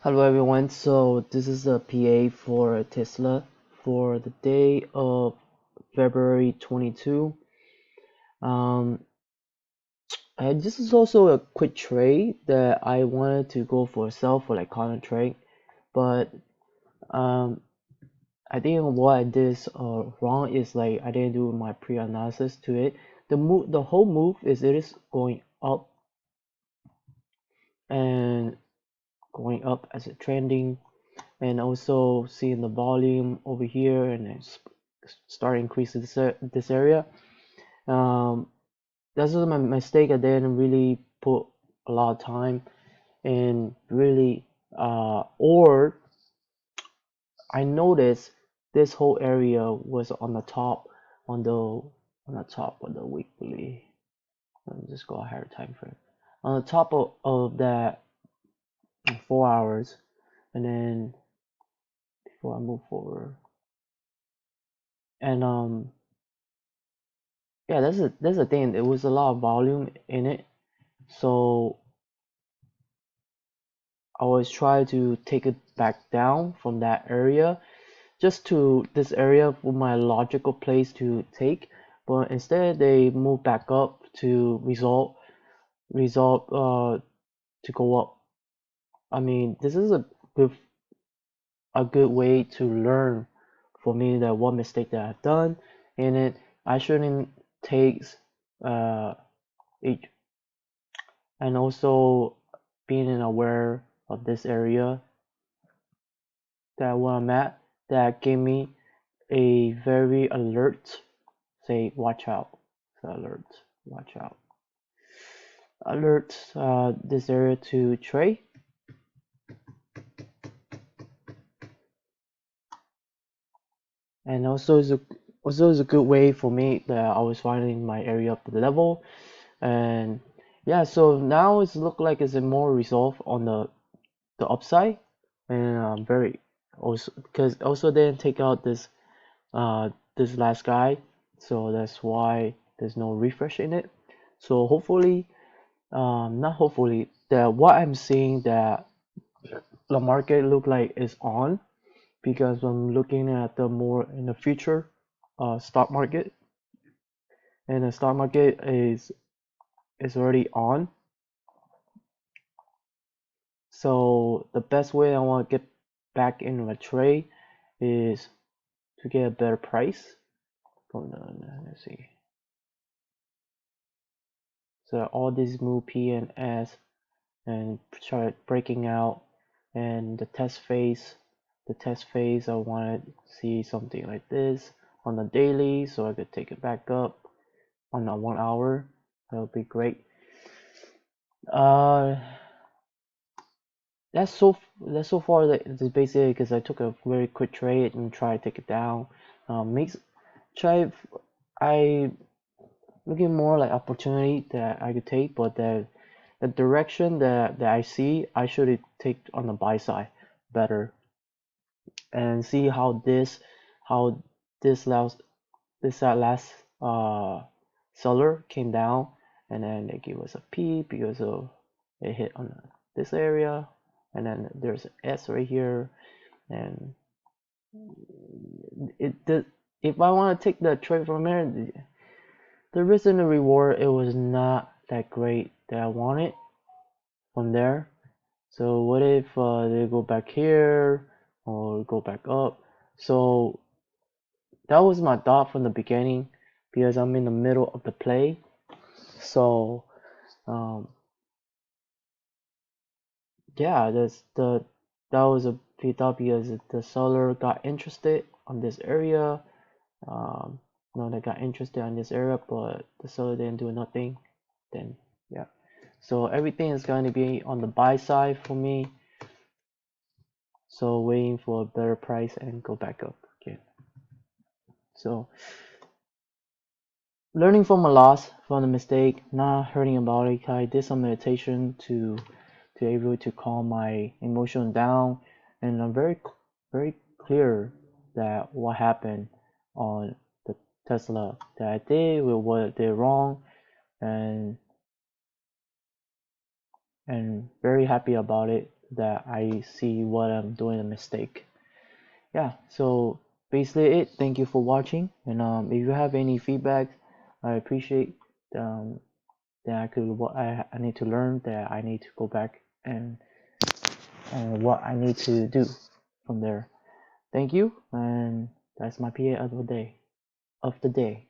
Hello everyone, so this is a PA for Tesla for the day of February 22. Um, and this is also a quick trade that I wanted to go for a sell for like counter trade, but um, I think what I did wrong is like I didn't do my pre-analysis to it. The whole move it is going up and going up as a trending, and also seeing the volume over here and then start increasing this area. That's my mistake. I didn't really put a lot of time and really or I noticed this whole area was on the top of the weekly. Let me just go a higher time frame. On the top of that 4 hours, and then before I move forward. And yeah, that's the thing. There was a lot of volume in it, so I always try to take it back down from that area, just to this area for my logical place to take. But instead, they move back up to result to go up. I mean, this is good a good way to learn for me that one mistake that I've done in it. I shouldn't take each, and also being aware of this area that where I'm at, that gave me a very alert, say watch out, so alert, watch out, alert this area to trade. And also is a good way for me that I was finding my area up to the level. And yeah, so now it's look like it's a more resolve on the upside, and I'm very also because also didn't take out this last guy, so that's why there's no refresh in it. So hopefully, not hopefully, that what I'm seeing that the market look like is on, because I'm looking at the more in the future stock market, and the stock market is already on. So the best way I want to get back into a trade is to get a better price. Let's see. So all these move P and S and start breaking out, and the test phase, I want to see something like this on the daily, so I could take it back up on a 1 hour. That would be great. Uh, that's so far that it's basically because I took a very quick trade and try to take it down. Makes try I looking more like opportunity that I could take, but the direction that I see, I should take on the buy side better, and see how this last seller came down, and then they give us a P because of it hit on this area, and then there's an S right here, and if I want to take the trade from here, the risk and the reward, it was not that great that I wanted from there. So what if they go back here or go back up? So that was my thought from the beginning, because I'm in the middle of the play. So um, yeah, that was a thought, because the seller got interested on this area. Um, no, they got interested on this area, but the seller didn't do nothing. Then yeah, so everything is going to be on the buy side for me. So waiting for a better price and go back up again. So learning from a loss, from the mistake, not hurting about it. I did some meditation to able to calm my emotion down, and I'm very clear that what happened on the Tesla that I did, with what I did wrong, and very happy about it. that I see what I'm doing a mistake. Yeah, so basically it. Thank you for watching, and if you have any feedback, I appreciate um, that I could what I need to learn, that I need to go back and what I need to do from there. Thank you, and that's my PA of the day.